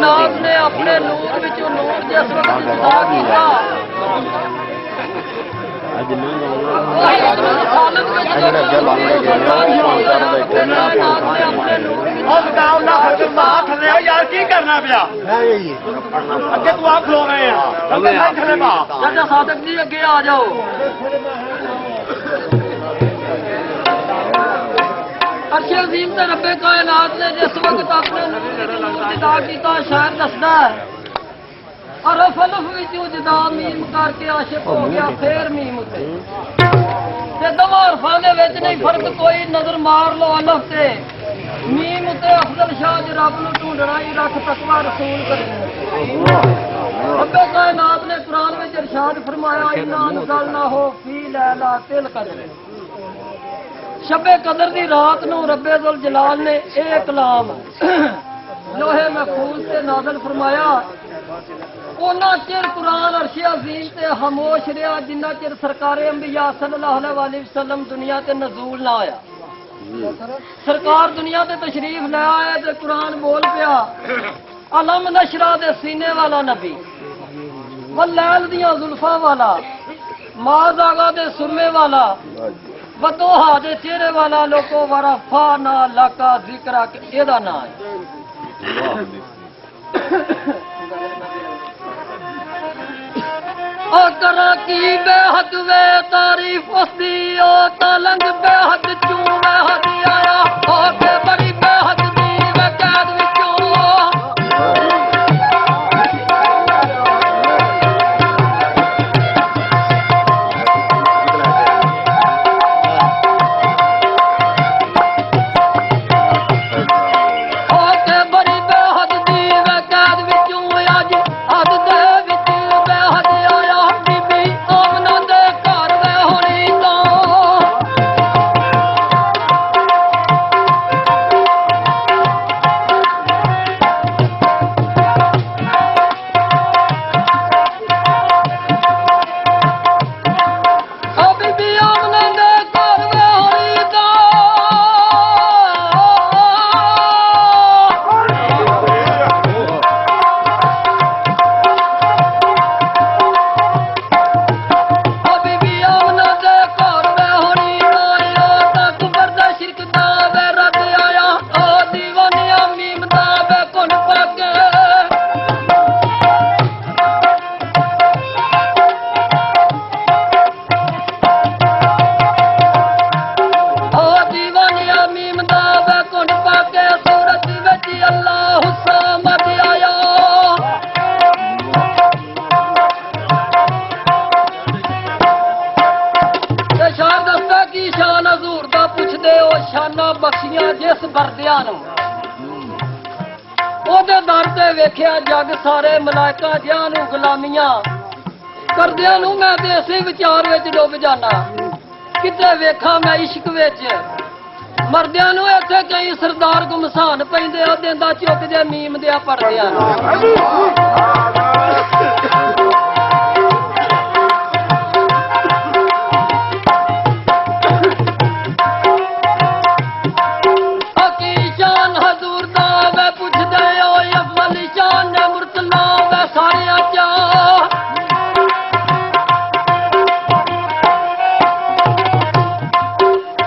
कायनात ने अपने नूर विचों नूर जिस वक्त जुदा कीता यार की करना पिया अगे तू आप खलो रहे हैं चाचा सादक जी अगे आ जाओ। अर्श अज़ीम ते रब्बे कायनात ने जिस वक्त अपने जुदा किया शायर दसदा है अरफ अलफ विचों जुदा मीम करके आशिक हो गया फिर मीम उते दवा अरफां दे विच नहीं फर्क कोई नजर मार लो अलफ ते मीम उते अफजल शाह ज रब नूं ढूंढना ही रख तकवा रसूल करीम रब्बे कायनात ने कुरान विच इरशाद फरमाया इन्ना नज़लनाहु फी लैलातिल कद्र शबे कदर दी रात नूं रब्बे जुल जलाल ने एक कलाम लोहे महफूज से नाज़िल फरमाया। उन्ना चिर कुरान अर्शे अज़ीम ते खामोश रहा जिन्ना चिर सरकार अंबिया सल्लल्लाहु अलैहि वसल्लम दुनिया ते नज़ूल ना आया। सरकार दुनिया ते तशरीफ ले आया ते कुरान बोल पिया अलम नशरा दे सीने वाला नबी वलैल दियां जुल्फां वाला माज आगा दे सुरमे वाला बदोहा दे चेहरे वाला लोको वारा फा ना लाका जिक्रा एदा ना है। करा की बेहद वे तारीफ उसदी ओ तलंग बेहद चूं बेहद आया होके बड़ी बेहद दी वे कैद विचों होके बड़ी बेहद दी वे कैद विचों अज हद दे विच बेहद आया बीबी आमना दे घर वे होनी तो बीबी आमना दे घर वे होनी तो बीबी आमना दे घर वे होनी तो तक बरदा शिरक दा वे रब आया ओ दीवानिया मीम दा वे कुन पाके ओ दीवानिया मीम दा वे कुन पाके सूरत विच अल्लाह समद आया। ते शान दसदा की शान हजूर दा पुछदे ओ शाना बख्शियां जिस बरदियां नूं ओदे दर ते वेखिया जग सारे मलाइका जिहां नूं गुलामियां करदियां नूं मैं ते इसे विचार विच डुੱਬ जाना किते वेखा मैं इश्क विच मरदियां नूं इत्थे कई सरदार गुमसान पैंदे ओ देंदा चुक जे मीम दिया पड़दियां की शान हजूर दा वे पुछदे ओ अफजल शान मुर्तला वे सारियां चा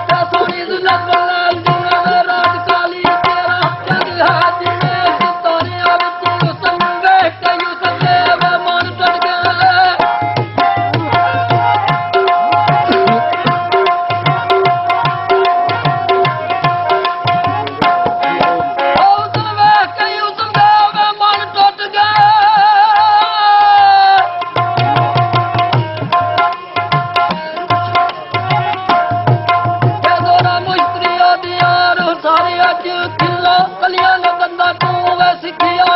ते सोनी जुलत लाल दूरा वे राज काली तेरा जग है जिने तारियां विच हुस्न वेख के यूसुफ दे वे मन टट गए हुस्न वेख के यूसुफ दे वे मन टट गए ते दोरा मुश्तरी दियां रूह सारी अज किला कलियां ने बंदा तू वे सिखिया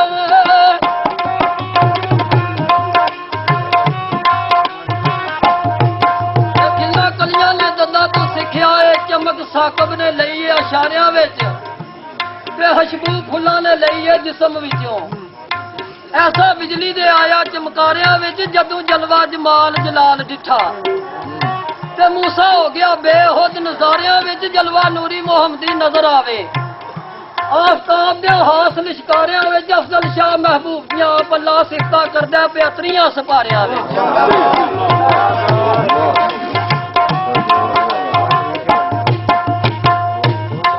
किला कलियां ने दंदा तू सिखिया है चमक साकब ने लई है इशारियां विच ते खुशबू फुल्लां ने लई है जिस्म विचों ऐसा बिजली दे आया चमकारियां विच जदों जलवा जमाल जलाल डिठा ते मूसा हो गया बेहोद नज़ारियां विच जलवा नूरी मुहम्मदी नजर आवे ਆਫਤਾਬ ਦੇ ਹਾਸ ਲਿਸ਼ਕਾਰਿਆਂ ਵਿੱਚ ਅਫਜ਼ਲ ਸ਼ਾਹ ਮਹਿਬੂਬ ਦੀਆਂ ਪੱਲਾ ਸਿਫਤਾਂ ਕਰਦਾ ਪਿਆਤਰੀਆਂ ਸਪਾਰਿਆਂ ਵਿੱਚ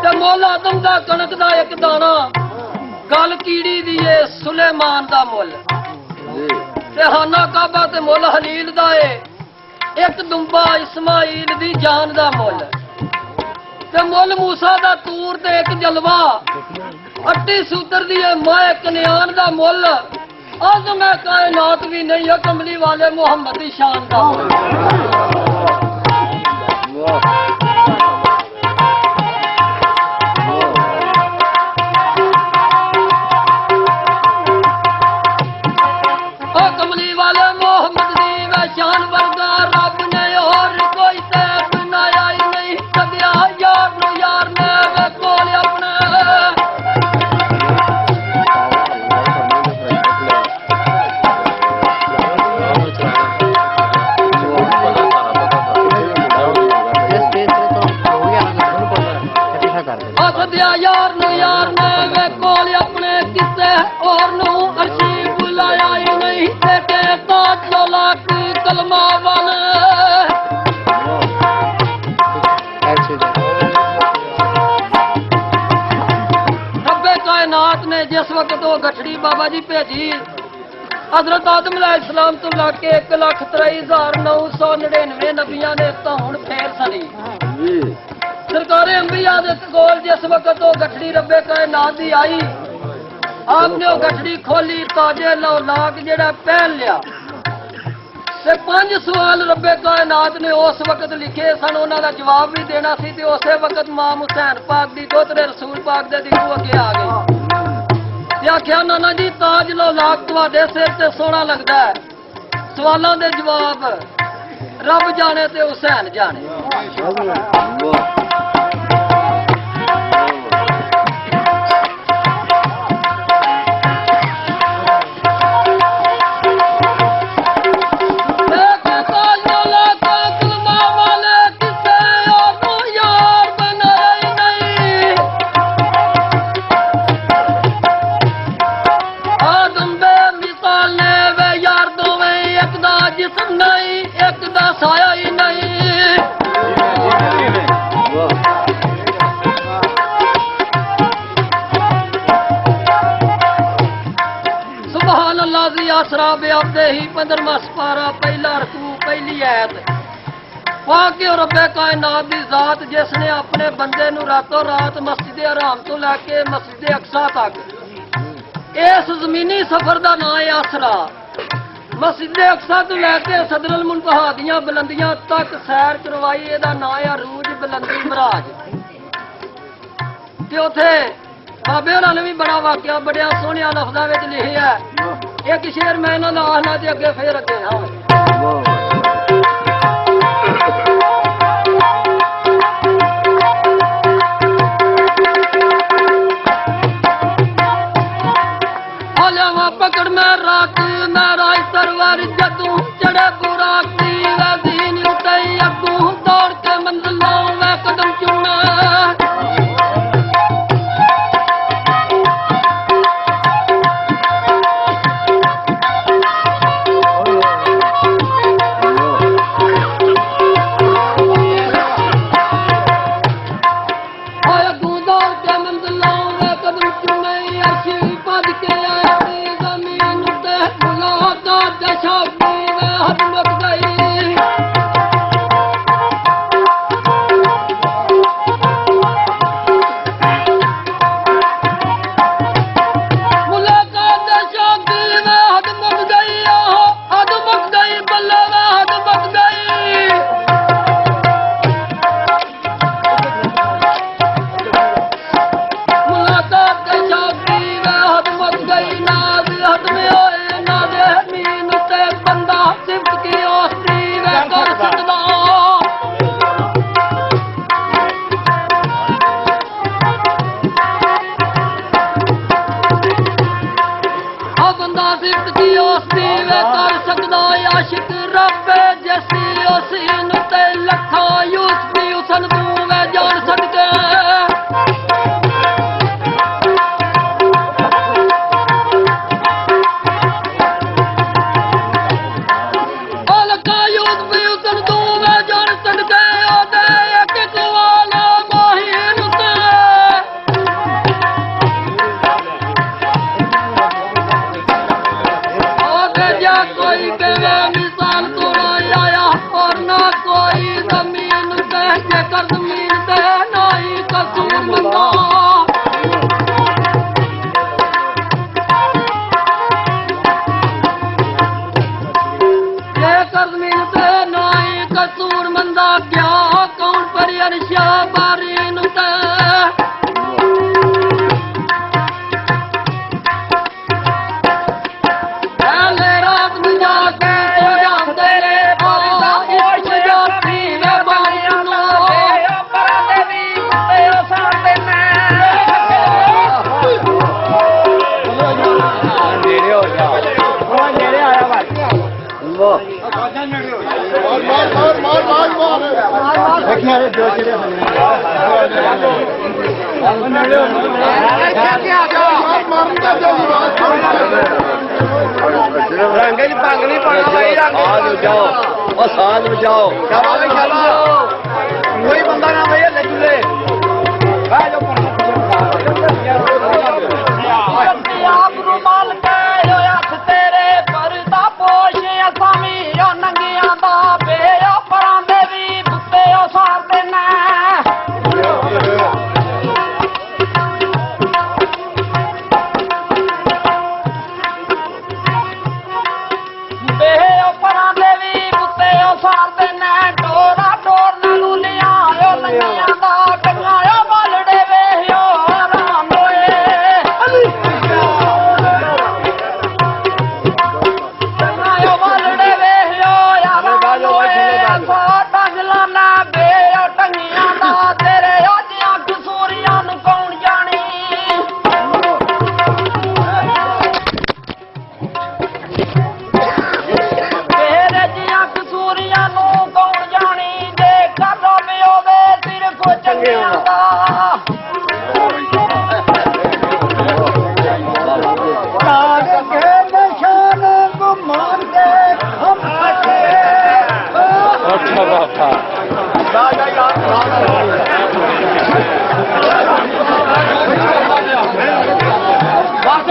ਤੇ ਮੁੱਲ ਆਦਮ ਦਾ ਕਣਕ ਦਾ ਇੱਕ ਦਾਣਾ ਗੱਲ ਕੀੜੀ ਦੀ ਏ ਸੁਲੇਮਾਨ ਦਾ ਮੁੱਲ ਤੇ ਹਾਨਾ ਕਾਬਾ ਤੇ ਮੁੱਲ ਹਲੀਲ ਦਾ ਏ ਇੱਕ ਦੁੰਬਾ ਇਸਮਾਈਲ ਦੀ ਜਾਨ ਦਾ ਮੁੱਲ ਤੇ ਮੁੱਲ ਮੂਸਾ ਦਾ ਤੂਰ ਤੇ ਇੱਕ ਜਲਵਾ ਅੱਟੀ ਸੂਤਰ ਦੀ ਏ ਮਾਏ ਕਨਿਆਨ ਦਾ ਮੁੱਲ ਅੱਜ ਮੈਂ ਕਾਇਨਾਤ ਵੀ ਨਹੀਂ ਹੈ ਕਮਲੀ ਵਾਲੇ ਮੁਹੰਮਦ ਦੀ ਸ਼ਾਨ ਦਾ कमली वाले मोहम्मद दी वे शान वर्गा रब ने और कोई ते बनाया ही नहीं सदिया यार नो यार ने वे कोल अपने सदिया यार ने वे कोल अपने किसे और नो अर्शी बुलाया ही नहीं तेरे ताज लाख कलमा वाले रब्बे कायनात ने जिस वक्त वो गठड़ी बाबा जी भेजी हजरत आदम अलैहिस्सलाम तो लाके 1,23,999 नबियां ने तो हुण फेर सनी सरकारे अंबिया दे कोल जिस वक्त वो गठड़ी रब्बे कायनात दी आई आपने वो गठड़ी खोली ताजे लौलाक जेड़ा पहन लिया ते 5 सवाल रब्बे कायनात ने उस वक्त लिखे सन उन्हां दा जवाब भी देना सी ते उसे वक्त इमाम हुसैन पाक दी दोतरे रसूल पाक दे दिखू अगे आ गई ते आख्या नाना जी ताज लौलाक तुहाडे सिर ते सोहना लगदा है सवालां दे जवाब रब जाने ते हुसैन जाने साया ही नहीं सुभान अल्लाह दी आसरा बेअब्दे ही 15वां सपारा पहला रकू पहली आयत वाके रब्बे कायनात दी जात जिसने अपने बंदे नू रातों रात मस्जिद हराम तो लैके मस्जिद अक्सा तक इस जमीनी सफर दा नाम है आसरा मस्जिद अक्सा तो लैके सदरुल मुंतहा दियां बुलंदियां तक सैर करवाई एदा नाम है अरूज बुलंदी मराज ते उथे बाबे होरां ने भी बड़ा वाकिया बड़िया सोहणिया लफ्जां विच लिखिया एक शेर मैं इन्हां दा आखना ते अगे फिर अगे आवे पकड़ में रात मैं राज सरवर जदू चढ़े बुराक दीन उतई अगू दौड़ के मंजिलों में कदम चूमे अगू दौड़ के मंजिलों में कदम चूमे अर्शी भज के आशिक रब जैसी उसीन ते लखा यूस दी उसन तू मैं जान सदके कोई केवे मिसाल तोड़ा आया और ना कोई जमीन कह के कर जमीन ते नहीं कसूर मंदा ये कर जमीन ते नहीं कसूर मंदा क्या कौन पर अरशा बारी नुते रंगे च भंग नहीं पाना भाई बचाओ और सांस बचाओ कोई बंदा ना भाई हले चूल्हे आप रुमाल हथ तेरे परदा पोश असामी नंगिया दा बे परां दे भी बुत्ते सार देना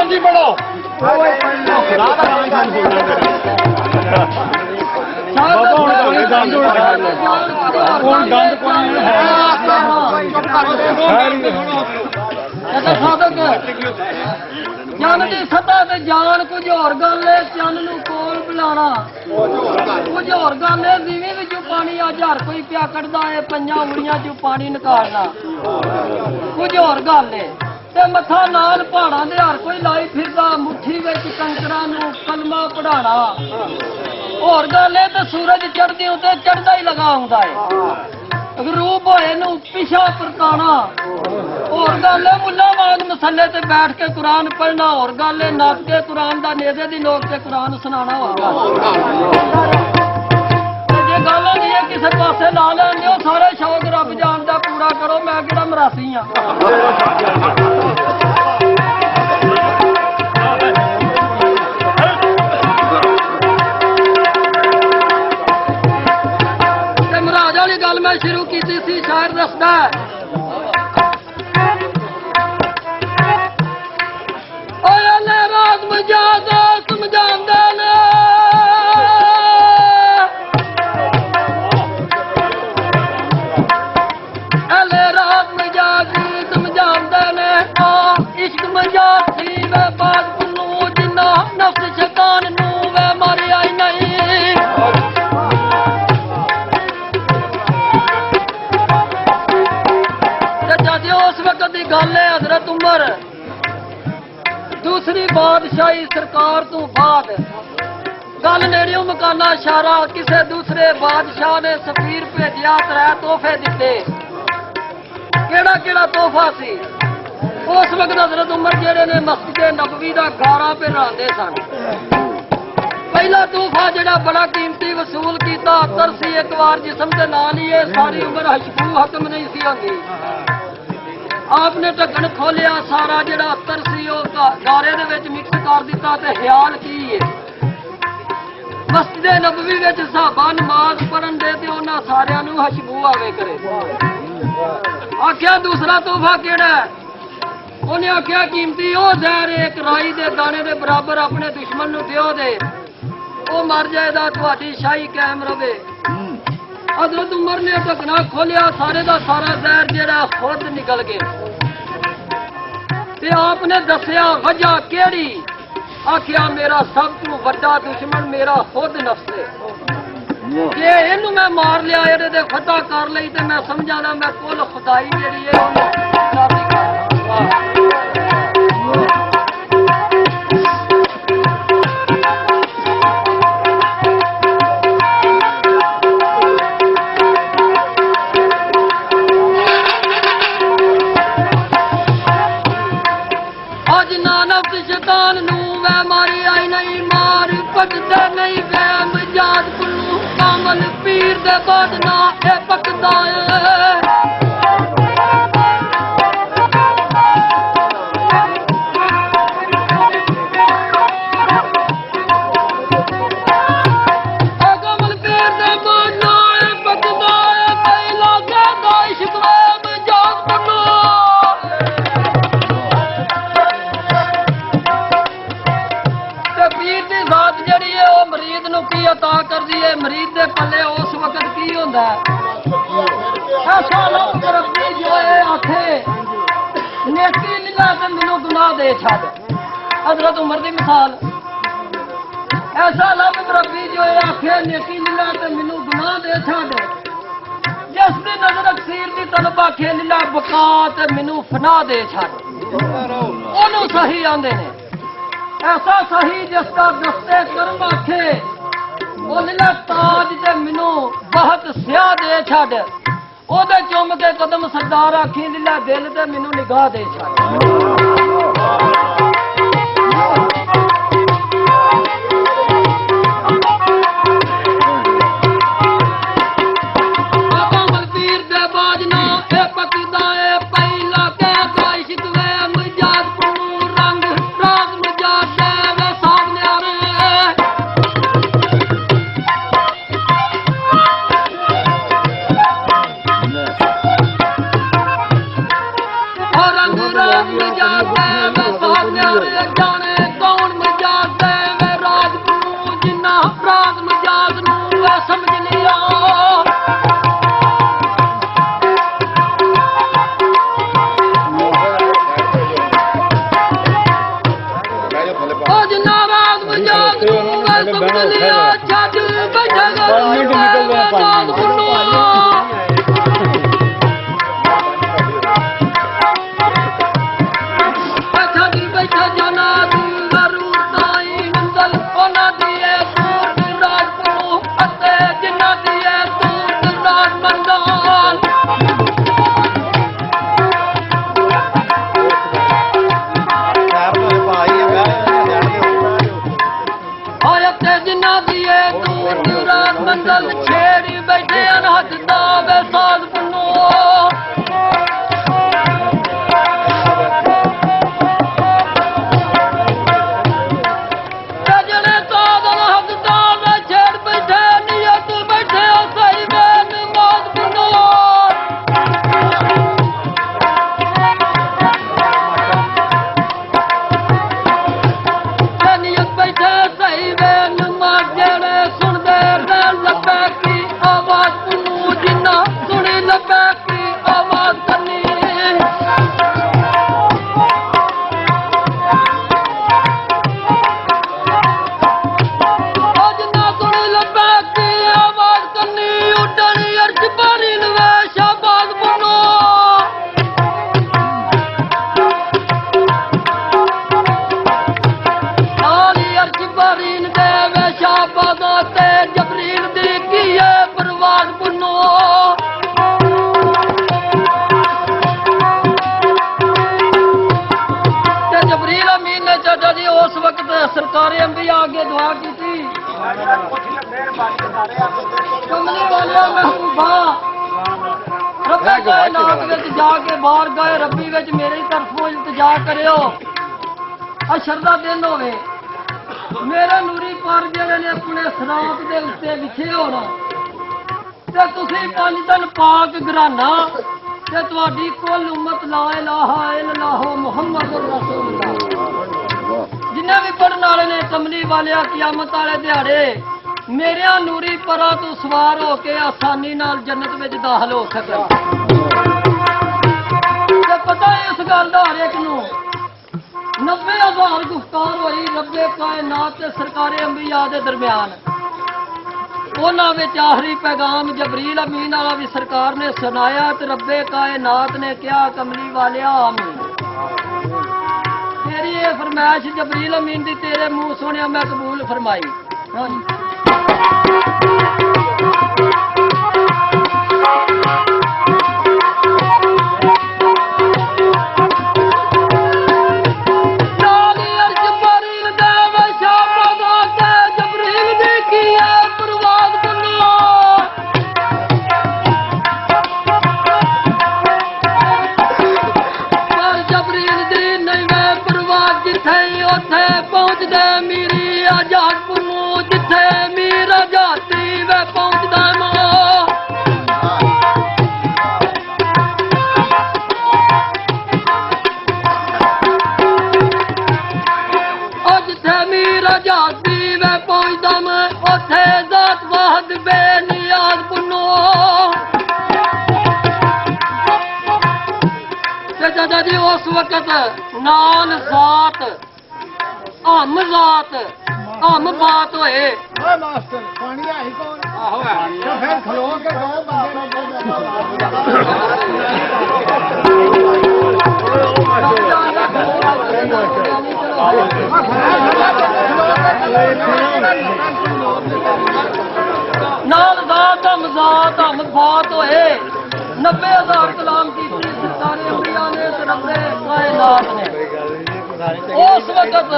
जी पढ़ो जन की सतह ते जान कुछ होर गल है चन नू कोल बुलाना कुछ होर गल है दीवी विचों पानी अज हर कोई पिया कढ़दा है पंजां उंगलियां चों पानी निकालना कुछ होर गल है ते मत्था नाल पहाड़ां दे हर कोई लाई फिरदा मुट्ठी विच कंकरां नू कलमा पढ़ाना होर गल है ते सूरज चढ़दे उते चढ़दा ही लगा हुंदा है रूप होए नू पिछा परताना होर गल है मुल्ला वांग मसले ते बैठ के कुरान पढ़ना होर गल है नप के कुरान दा नेज़े दी लोक ते कुरान सुनाना होर गल जे गल नहीं है किसी पासे ला लैंदे हो सारे शौक रब जानदा पूरा करो मैं किहड़ा मरासी हां गल मैं शुरू की सी शायर दसदा रात मजादा समझांदे ने रात मजादी समझांदे ने इश्क मजादी वे बात नू जिन्ना नफ्स शैतान नू वे मारे आई नहीं उस वक्त की गल है हजरत उमर दूसरी बादशाही सरकार तो बाद गल नेड़ियों मकाना इशारा किसी दूसरे बादशाह ने सफीर भेजिया 3 तोहफे दिते केड़ा केड़ा तोहफा सी उस वक्त हजरत उमर जेड़े ने मस्जिद नबवी का गारा पे रहांदे सन पहला तोहफा जेड़ा बड़ा कीमती वसूल किया अतर सी एक बार जिसम के नाल ही सारी उम्र हशबू हकम नहीं सी होंदी आपने ढक्कन खोलिया सारा जड़ा अतर सी गारे दे विच मिक्स कर दिता ते ख्याल की है मस्जिद नबवी विच साहबा नमाज पढ़न दे ते उन्हां सारियां नूं खुशबू आवे करे आख्या दूसरा तोहफा केड़ा है उन्हें आख्या कीमती ओ जहर एक राई दे दाने दे बराबर अपने दुश्मन नूं दिओ दे ਉਹ ਮਰ ਜਾਏਦਾ ਤੁਹਾਡੀ ਸ਼ਾਹੀ ਕਾਇਮ ਰਵੇ। ਹਜ਼ਰਤ ਉਮਰ ਨੇ ਢਕਣਾ ਖੋਲਿਆ, ਸਾਰੇ ਦਾ ਸਾਰਾ ਜ਼ਹਿਰ ਜਿਹੜਾ ਖੁਦ ਨਿਕਲ ਗਿਆ ਤੇ ਆਪ ਨੇ ਦੱਸਿਆ ਵਜ੍ਹਾ ਕਿਹੜੀ। ਆਖਿਆ ਮੇਰਾ ਸਭ ਤੋਂ ਵੱਡਾ ਦੁਸ਼ਮਣ ਮੇਰਾ ਖੁਦ ਨਫਸ ਹੈ। ਜੇ ਇਹਨੂੰ ਮੈਂ ਮਾਰ ਲਿਆ, ਇਹਦੇ ਤੇ ਫਤਹ ਕਰ ਲਈ ਤੇ ਮੈਂ ਸਮਝਾਣਾ ਮੈਂ ਕੁੱਲ ਖੁਦਾਈ ਜਿਹੜੀ ਹੈ ਉਹਨੂੰ ਕਾਬੂ ਕਰ। ਅੱਜ ਨਾਨਕ ਸ਼ੈਤਾਨ ਨੂੰ ਵੈ ਮਾਰੀ ਆਈ ਨਹੀਂ ਮਾਰ ਪੱਟਦੇ ਨਹੀਂ ਵਹਿਮ ਜਾਦ ਕੁੱਲੂ ਕਾਮਲ ਪੀਰ ਦੇ ਬਾਦ ਨਾ ਇਹ ਪੱਕਦਾ ਏ। अता कर दिए मरीज के पल्ले उस वक्त की होंदा ऐसा लोग रब्बी जो है आखे नेकी लिला ते मैनू गुनाह दे छड़। हजरत उमर की मिसाल ऐसा लोग रब्बी जो है आखे नेकी लिला ते मैनू गुनाह दे छड़। जिस दी नजर अक्सीर की तलब आखे लिला बका ते मैनू फना दे छड़। ओनू सही आंदे ने ऐसा सही जिसका दस्ते कर्म आखे ਉਹਨੇ ਤਾਜ ਤੇ ਮੈਨੂੰ ਬਹੁਤ ਸਿਆਹ ਦੇ ਛੱਡ। ਉਹਦੇ ਚੁੰਮ ਕੇ ਕਦਮ ਸਰਦਾਰ ਆਖੀ ਲੀਲਾ ਦਿਲ ਤੇ ਮੈਨੂੰ ਨਿਗਾਹ ਦੇ ਛੱਡ। ਬਾਬਾ ਮਲਪੀਰ ਦੇ ਬਾਜ ਨਾ ਇਹ ਪੱਕਦਾ ਏ ਪਹਿਲਾ ਕੇ ਬਾਇਸ਼ ਤਵੇ ਮਜਾਦ ਨੂੰ ਰੰਗ ਰਾਤ ਮਜਾਦ ਦੇ ਸਾਹਮਣੇ ਆ जाने कौन मजाक है राज को जिन्ना अपराध मजाक नू समझ लिया। जिन्ना राज मजाक नू समझ लिया छज छेड़ी बैठे अनहद दावे साध पुनो जड़े साध अनहद दावे छेड़ बैठे नियत बैठे सही में नमाज पुनो नियत बैठे सही में नमाज जड़े सुन दे लब्बे की आवाज पुनू जिन्ना सुनी लब्बे की आवाज करनी जिन्ना सुनी लब्बे की आवाज करनी उडनी अर्ज बारी नवे शाबाद पुनू नाली अर्ज बारी नवे शाबाद ते जबरील दी की है बर्बाद पुनो ते जबरील अमीन ने चाचा जी उस वक्त सरकारी अंबिया आगे दुआ की थी कमले वाले महबूबा रब्बे कायनात विच जाके बाहर गए रब्बी विच मेरी तरफों इल्तिजा करियो अशर दा दिन होवे मेरे नूरी पर ਜਿਹੜੇ ਨੇ ਆਪਣੇ ਸਰਾਤ ਦੇ ਉੱਤੇ ਵਿਛੇ ਹੋਣਾ ਤੇ ਤੁਸੀਂ 5 ਦਿਨ ਪਾਕ ਘਰਾਨਾ ਤੇ ਤੁਹਾਡੀ ਕੁੱਲ ਉਮਤ ਲਾ ਇਲਾਹਾ ਇल्लल्लाह मुहम्मद रसूलुल्लाह ਜਿੰਨੇ ਵੀ ਪੜਨ ਵਾਲੇ ਨੇ ਕਮਲੀ ਵਾਲਿਆ ਕਿਆਮਤ ਵਾਲੇ ਦਿਹਾੜੇ ਮੇਰਿਆਂ ਨੂਰੀ ਪਰਾਂ ਤੋਂ ਸਵਾਰ ਹੋ ਕੇ ਆਸਾਨੀ ਨਾਲ ਜੰਨਤ ਵਿੱਚ ਦਾਖਲ ਹੋ ਸਕੇ। ਤੇ ਪਤਾ ਹੈ ਇਸ ਗੱਲ ਦਾ ਹਰ ਇੱਕ ਨੂੰ 90,000 ਗੁਫ਼ਤਾਰ ਹੋਈ ਰੱਬੇ ਕਾਇਨਾਤ ਤੇ ਸਰਕਾਰੇ ਅੰਬੀਆ ਦੇ ਦਰਮਿਆਨ। ਉਹਨਾਂ ਵਿੱਚ ਆਖਰੀ ਪੈਗਾਮ ਜਬਰੀਲ ਅਮੀਨ ਵਾਲਾ ਵੀ ਸਰਕਾਰ ਨੇ ਸੁਣਾਇਆ ਤੇ ਰੱਬੇ ਕਾਇਨਾਤ ਨੇ ਕਿਹਾ ਕਮਲੀ ਵਾਲਿਆ ਆਮੀਨ। ਤੇਰੀ ਇਹ ਫਰਮਾਇਸ਼ ਜਬਰੀਲ ਅਮੀਨ ਦੀ ਤੇਰੇ ਮੂੰਹ ਸੁਣਿਆ ਮੈਂ ਕਬੂਲ ਫਰਮਾਈ। ਹਾਂਜੀ उस वक्त नान जात हम जात हम बात होए मास्टर पानी आई कौन आहो तो फिर खलो के गांव नाल जात हम बात होए 90,000 कलाम की सरकारे अंबिया ने रब्बे कायनात ने उस वक्त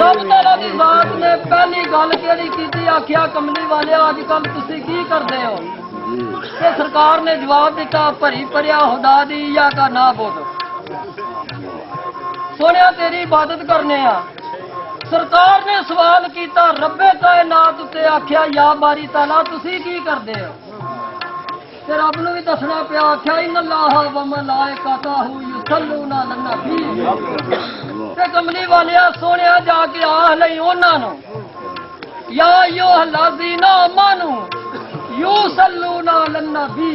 रब तआला दी जात ने पहली गल केड़ी कीती आखिया कमली वाले अजकल तुसी की करदे हो ते सरकार ने जवाब दिता भरी भरिया खुदा दी या का ना बोल सोनिया तेरी इबादत करने आ। सरकार ने सवाल किया रब्बे कायनात उत्ते आखिया या बारी तआला तुसी की करदे हो ते रब नूं भी दसना पिया आख्या इन्नल्लाह व मलाइकतहू युसल्लूना अलन नबी ते कमली वालिया सोनिया जाके आख लई उन्हां नूं या अय्युहल्लज़ीना आमनू युसल्लूना अलन नबी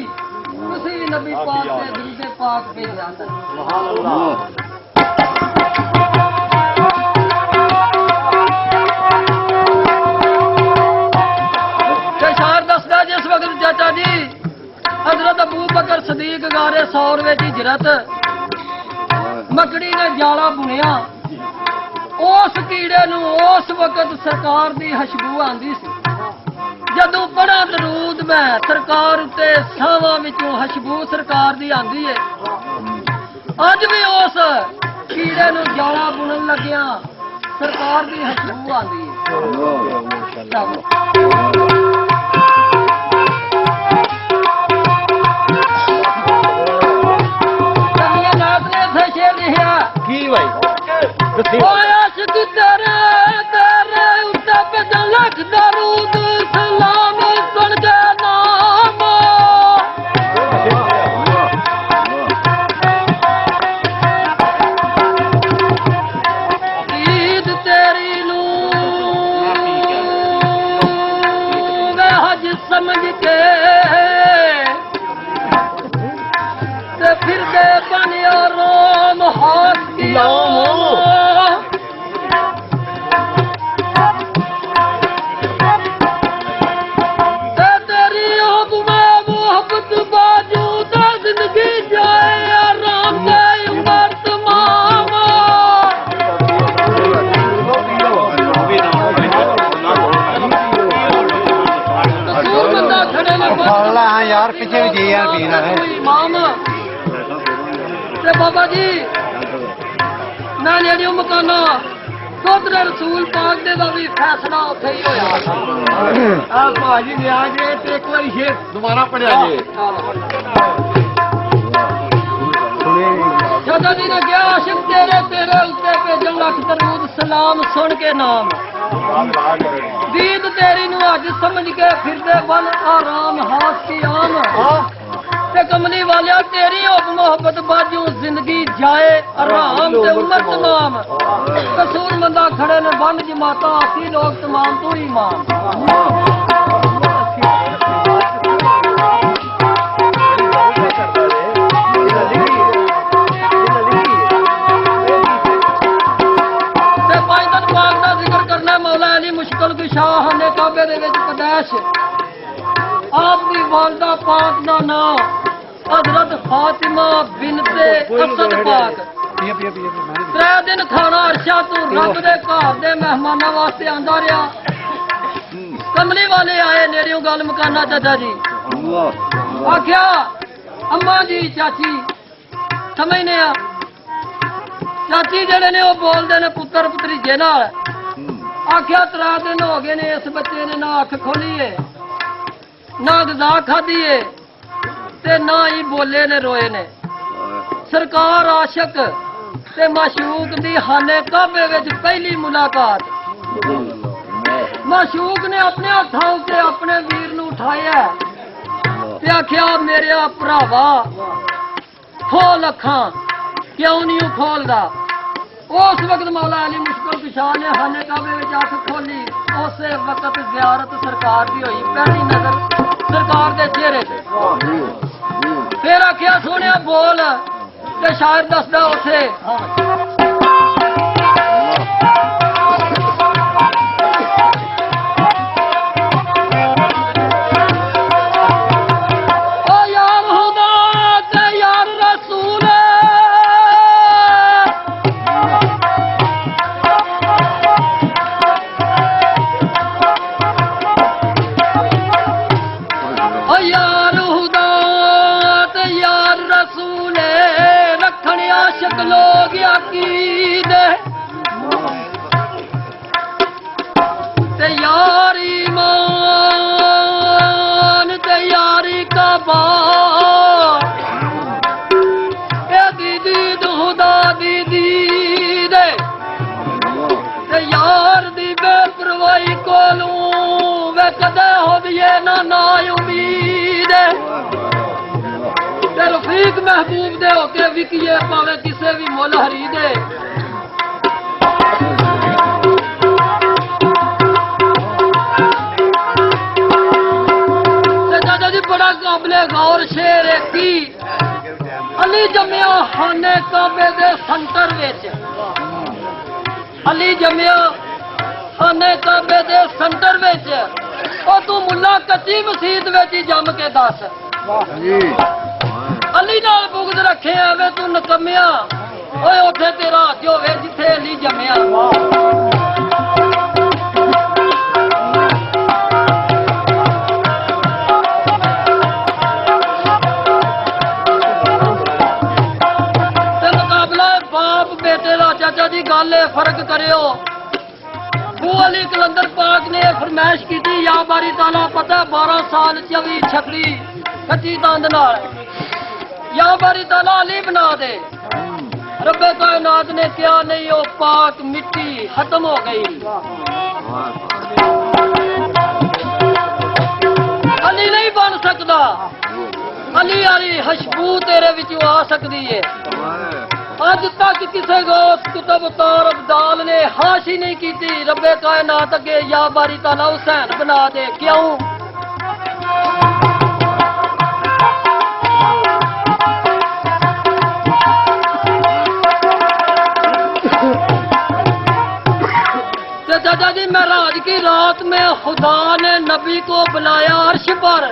तुसीं भी नबी पाक ते दरूद पाक भेजा सुभान अल्लाह। जिस वक्त चाचा जी हजरत अबू बकर सदीक गारे सौर विच हिजरत मकड़ी ने जाला बुनिया उस कीड़े नूं उस वक्त सरकार दी खुशबू आंदी सी जदों बड़ा दरूद मैं सरकार उत्ते सावां विचों खुशबू सरकार दी आंदी है। अज भी उस कीड़े नूं जाला बुनन लगिया सरकार दी खुशबू आंदी है। की भाई आशिक तेरे तेरे उत्ते पे लख दरूद सलाम सुन के नाम ईद तेरी नू मैं हज समझ के ते फिर दे बनिया रोम हाथ तेरी मोहब्बत बाजू जिंदगी जाए आराम दे उमर तमाम बंदा खड़े यार पीछे भी जी यार पीना है इमाम ते बाबा जी मैं जेड़ी मकाना सोदरे रसूल पाक दे दा भी फैसला उत्थे ही होया आ भाजी ने आ गए ते एक बार शेर दोबारा पढ़िया जी चाचा जी ने क्या आशिक तेरे तेरे उत्ते भेजन लख दरूद सलाम सुन के नाम दीद तेरी नू अज समझ के फिरदे बन आराम हास की आम ते कमली वालिया तेरी होब मोहब्बत बाजू जिंदगी जाए आराम ते उम्र तमाम कसूर मंदा खड़े ने बंद जमाता आसी लोग तमाम तू ही मान मौला अली मुश्किल कुशाह ने काबे दे विच कदैश आप दी वालदा पाक दा नाम हजरत फातिमा बिनते असद पाक 3 दिन खाना अरशा तू रब दे घर दे मेहमानां वास्ते आंदा रहा कमली वाले आए नेड़ियों गल मकाना चाचा जी आख्या अम्मा जी चाची समझने आ चाची जेड़े ने वो बोलदे ने पुत्र भतीजे नाल आख्या 3 दिन हो गए ने इस बच्चे ने ना अख खोली है ना गजा खाधी है ते ना ही बोले ने रोए ने सरकार आशक ते माशूक दी हाने काबे विच पहली मुलाकात माशूक ने अपने हत्थां उत्ते अपने वीर नूं उठाया ते आख्या मेरे भरावा खोल अखां क्यों नहीं खोलदा उस वक्त मौला अली मुश्किल कुशा ने हाने काबे विच अख खोली उस वक्त ज़ियारत सरकार की हुई पहली नजर सरकार के चेहरे ते फिर आख्या सोने बोल ते शायर दसदा उसे लोग अकीदे ते यारी मान ते यारी का बात दीदी दुहदा दीदी दे ते यार दी बेपरवाही कोलूं वे कदे हो दिए ना उम्मीद रफीक महबूब दे होके विकिए पावे किसे भी मुल हरी दे दादा जी बड़ा काबले गौर शेर की अली जमिया खाने काबे दे सेंटर विच अली जमिया खाने काबे दे सेंटर विच ओ तू मुल्ला कच्ची मसीत विच ही जम के दस अली नाल बुगद रखे आवे तू नकमिया ओए उठे तेरा हज होवे जिथे अली जमिया ते मुकाबला बाप बेटे दा चाचा जी गल फर्क करियो बू अली कलंदर पाक ने फरमाइश की थी या बारी ताला पता 12 साल 24 छकड़ी कच्ची दंद नाल या बारी ताला अली बना दे रब्बे कायनात ने क्या नहीं वो पाक मिट्टी खत्म हो गई अली नहीं बन सकता अली वाली खुशबू तेरे विचों आ सकती है अज तक किसी गौस कुतुब तार अब्दाल ने हाशी नहीं की रब्बे कायनात अगे या बारी ताला हुसैन बना दे क्यों चाचा जी महराज की रात में खुदा ने नबी को बुलाया अर्श पर